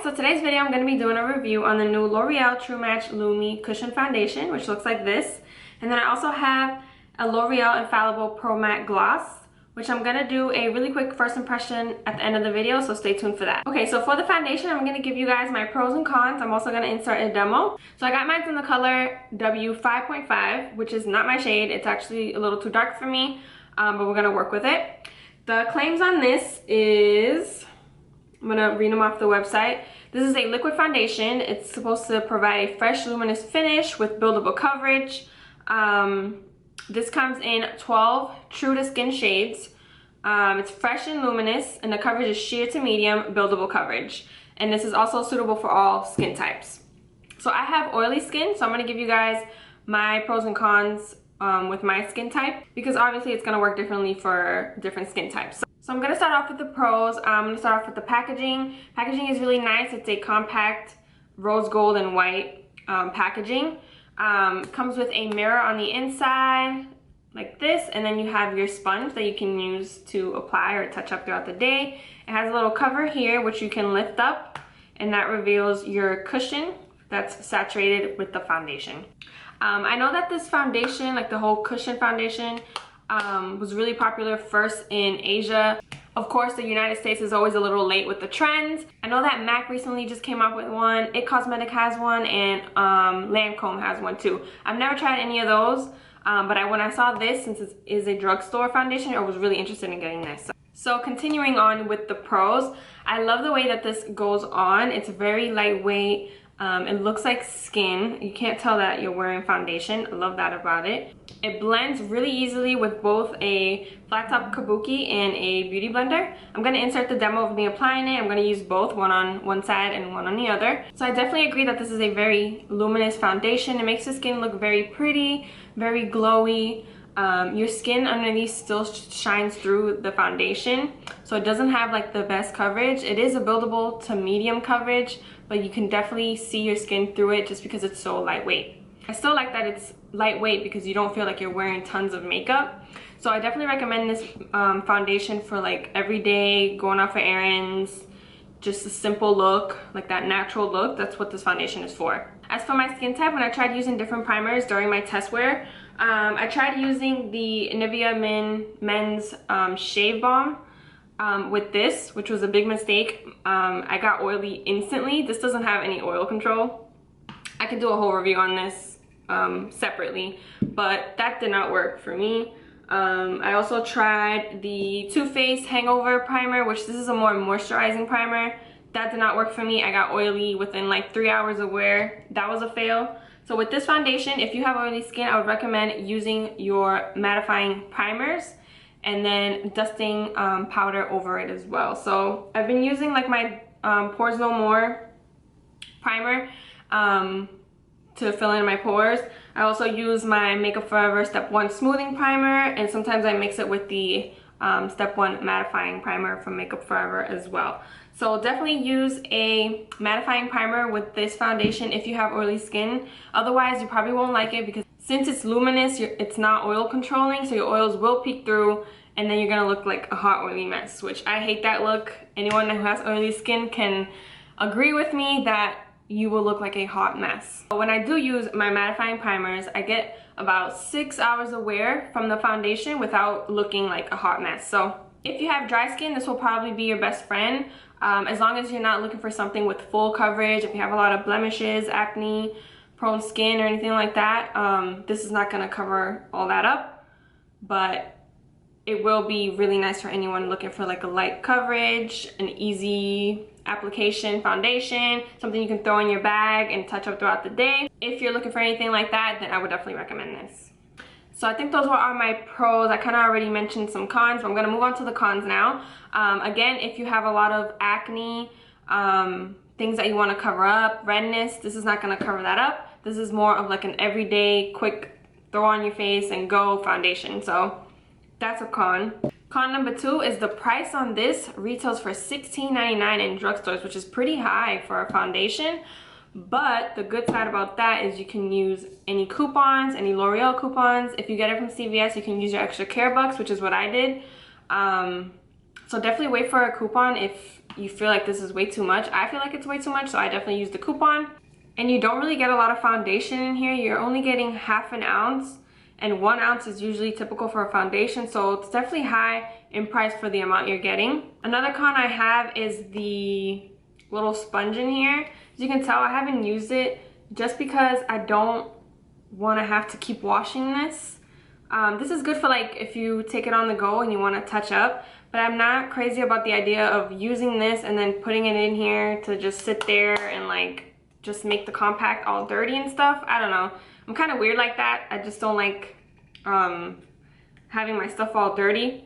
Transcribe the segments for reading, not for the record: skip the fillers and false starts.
so today's video I'm going to be doing a review on the new L'Oreal True Match Lumi Cushion Foundation, which looks like this. And then I also have a L'Oreal Infallible Pro Matte Gloss, which I'm going to do a really quick first impression at the end of the video, so stay tuned for that. Okay, so for the foundation, I'm going to give you guys my pros and cons. I'm also going to insert a demo. So I got mine in the color W5.5, which is not my shade. It's actually a little too dark for me, but we're going to work with it. The claims on this is... I'm gonna read them off the website. This is a liquid foundation. It's supposed to provide a fresh, luminous finish with buildable coverage. This comes in 12 true to skin shades. It's fresh and luminous, and the coverage is sheer to medium, buildable coverage. And this is also suitable for all skin types. So I have oily skin, so I'm gonna give you guys my pros and cons with my skin type, because obviously it's gonna work differently for different skin types. So I'm going to start off with the pros. I'm going to start off with the packaging. Packaging is really nice. It's a compact rose gold and white packaging. Comes with a mirror on the inside like this, and then you have your sponge that you can use to apply or touch up throughout the day. It has a little cover here which you can lift up, and that reveals your cushion that's saturated with the foundation. I know that this foundation, like the whole cushion foundation, was really popular first in Asia. Of course, the United States is always a little late with the trends. I know that MAC recently just came up with one, It Cosmetic has one, and Lancome has one too. I've never tried any of those, but when I saw this, since it is a drugstore foundation, I was really interested in getting this. So continuing on with the pros, I love the way that this goes on. It's very lightweight. It looks like skin. You can't tell that you're wearing foundation. I love that about it. It blends really easily with both a flat top kabuki and a beauty blender. I'm going to insert the demo of me applying it. I'm going to use both, one on one side and one on the other. So I definitely agree that this is a very luminous foundation. It makes the skin look very pretty, very glowy. Your skin underneath still shines through the foundation, so it doesn't have like the best coverage. It is a buildable to medium coverage, but you can definitely see your skin through it just because it's so lightweight. I still like that it's lightweight because you don't feel like you're wearing tons of makeup. So I definitely recommend this foundation for like everyday, going out for errands, just a simple look, like that natural look. That's what this foundation is for. As for my skin type, when I tried using different primers during my test wear, I tried using the Nivea Men's Shave Balm with this, which was a big mistake. I got oily instantly. This doesn't have any oil control. I could do a whole review on this separately, but that did not work for me. I also tried the Too Faced Hangover Primer, which this is a more moisturizing primer. That did not work for me. I got oily within like 3 hours of wear. That was a fail. So with this foundation, if you have oily skin, I would recommend using your mattifying primers and then dusting powder over it as well. So I've been using like my Pores No More primer to fill in my pores. I also use my Makeup Forever Step 1 Smoothing Primer, and sometimes I mix it with the Step 1 Mattifying Primer from Makeup Forever as well. So definitely use a mattifying primer with this foundation if you have oily skin. Otherwise, you probably won't like it because since it's luminous, it's not oil controlling, so your oils will peek through and then you're gonna look like a hot oily mess, which I hate that look. Anyone who has oily skin can agree with me that you will look like a hot mess. When I do use my mattifying primers, I get about 6 hours of wear from the foundation without looking like a hot mess. So if you have dry skin, this will probably be your best friend. As long as you're not looking for something with full coverage, if you have a lot of blemishes, acne, prone skin, or anything like that, this is not gonna cover all that up, but it will be really nice for anyone looking for like a light coverage, an easy application foundation, something you can throw in your bag and touch up throughout the day. If you're looking for anything like that, then I would definitely recommend this. So I think those are my pros. I kind of already mentioned some cons, but I'm going to move on to the cons now. Again, if you have a lot of acne, things that you want to cover up, redness, this is not going to cover that up. This is more of like an everyday, quick, throw on your face and go foundation. So that's a con. Con number 2 is the price on this retails for $16.99 in drugstores, which is pretty high for a foundation. But the good side about that is you can use any coupons, any L'Oreal coupons. If you get it from CVS, you can use your extra care bucks, which is what I did. So definitely wait for a coupon if you feel like this is way too much. I feel like it's way too much, so I definitely use the coupon. And you don't really get a lot of foundation in here. You're only getting half an ounce, and 1 ounce is usually typical for a foundation, so it's definitely high in price for the amount you're getting. Another con I have is the little sponge in here. As you can tell, I haven't used it just because I don't want to have to keep washing this. This is good for like if you take it on the go and you want to touch up, but I'm not crazy about the idea of using this and then putting it in here to just sit there and like just make the compact all dirty and stuff. I don't know. I'm kind of weird like that. I just don't like having my stuff all dirty.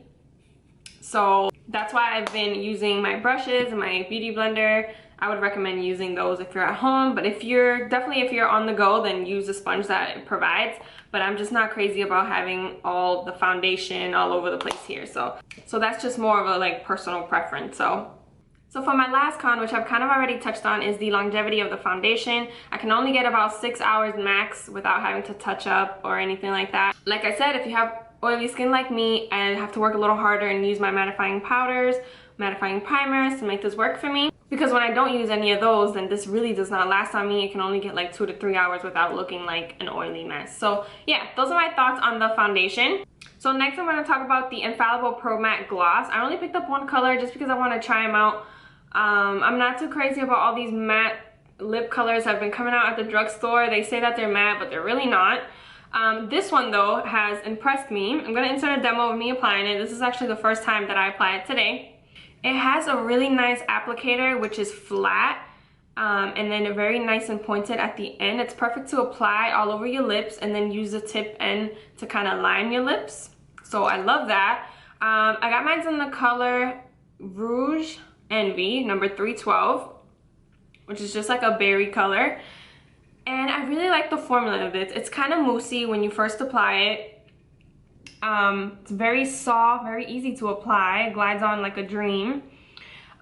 So that's why I've been using my brushes and my beauty blender. I would recommend using those if you're at home, but if you're on the go, then use the sponge that it provides. But I'm just not crazy about having all the foundation all over the place here. So that's just more of a like personal preference. So for my last con, which I've kind of already touched on, is the longevity of the foundation. I can only get about 6 hours max without having to touch up or anything like that. Like I said, if you have oily skin like me, I have to work a little harder and use my mattifying powders, mattifying primers to make this work for me. Because when I don't use any of those, then this really does not last on me. It can only get like 2 to 3 hours without looking like an oily mess. So yeah, those are my thoughts on the foundation. So next I'm going to talk about the Infallible Pro Matte Gloss. I only picked up one color just because I want to try them out. I'm not too crazy about all these matte lip colors that have been coming out at the drugstore. They say that they're matte, but they're really not. This one though has impressed me. I'm going to insert a demo of me applying it. This is actually the first time that I apply it today. It has a really nice applicator, which is flat, and then very nice and pointed at the end. It's perfect to apply all over your lips and then use the tip end to kind of line your lips. So I love that. I got mine in the color Rouge Envy, number 312, which is just like a berry color. And I really like the formula of it. It's kind of moussey when you first apply it. It's very soft, very easy to apply. It glides on like a dream.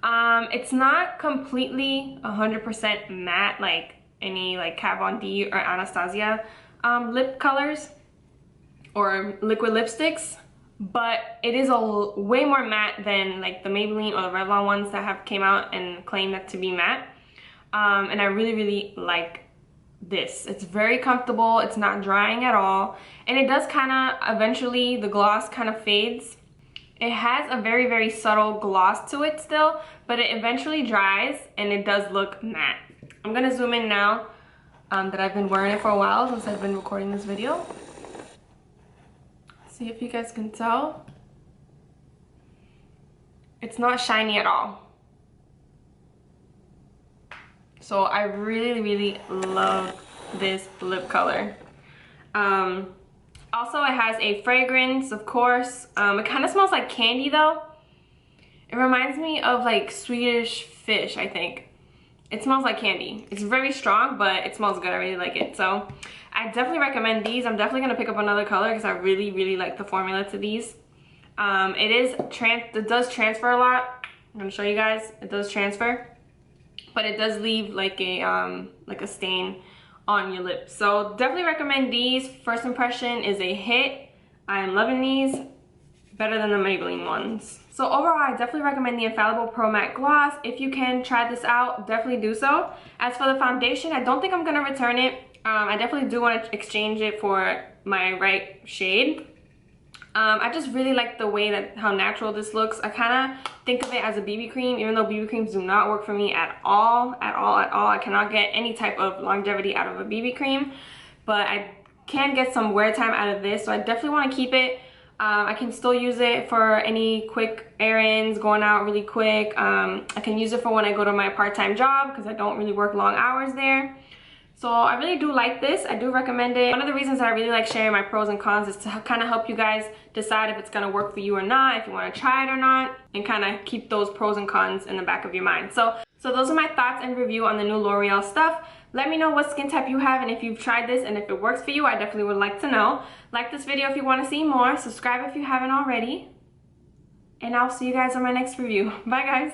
It's not completely 100% matte like any like Kat Von D or Anastasia lip colors or liquid lipsticks, but it is way more matte than like the Maybelline or the Revlon ones that have came out and claim that to be matte. And I really like this. It's very comfortable. It's not drying at all, and it does kind of eventually, the gloss kind of fades. It has a very subtle gloss to it still, but it eventually dries and it does look matte. I'm gonna zoom in now that I've been wearing it for a while since I've been recording this video. See if you guys can tell. It's not shiny at all. So I really love this lip color. Also, it has a fragrance, of course. It kind of smells like candy though. It reminds me of like Swedish fish, I think. It smells like candy. It's very strong, but it smells good. I really like it. So I definitely recommend these. I'm definitely gonna pick up another color because I really like the formula to these. It does transfer a lot. I'm gonna show you guys. It does transfer, but it does leave like a stain on your lips. So definitely recommend these. First impression is a hit. I am loving these. Better than the Maybelline ones. So overall, I definitely recommend the Infallible Pro Matte Gloss. If you can try this out, definitely do so. As for the foundation, I don't think I'm gonna return it. I definitely do want to exchange it for my right shade. I just really like the way that how natural this looks. I kind of think of it as a BB cream, even though BB creams do not work for me at all. I cannot get any type of longevity out of a BB cream, but I can get some wear time out of this, so I definitely want to keep it. I can still use it for any quick errands, going out really quick. I can use it for when I go to my part-time job because I don't really work long hours there. So I really do like this. I do recommend it. One of the reasons that I really like sharing my pros and cons is to kind of help you guys decide if it's going to work for you or not, if you want to try it or not, and kind of keep those pros and cons in the back of your mind. So those are my thoughts and review on the new L'Oreal stuff. Let me know what skin type you have and if you've tried this and if it works for you. I definitely would like to know. Like this video if you want to see more. Subscribe if you haven't already. And I'll see you guys on my next review. Bye guys.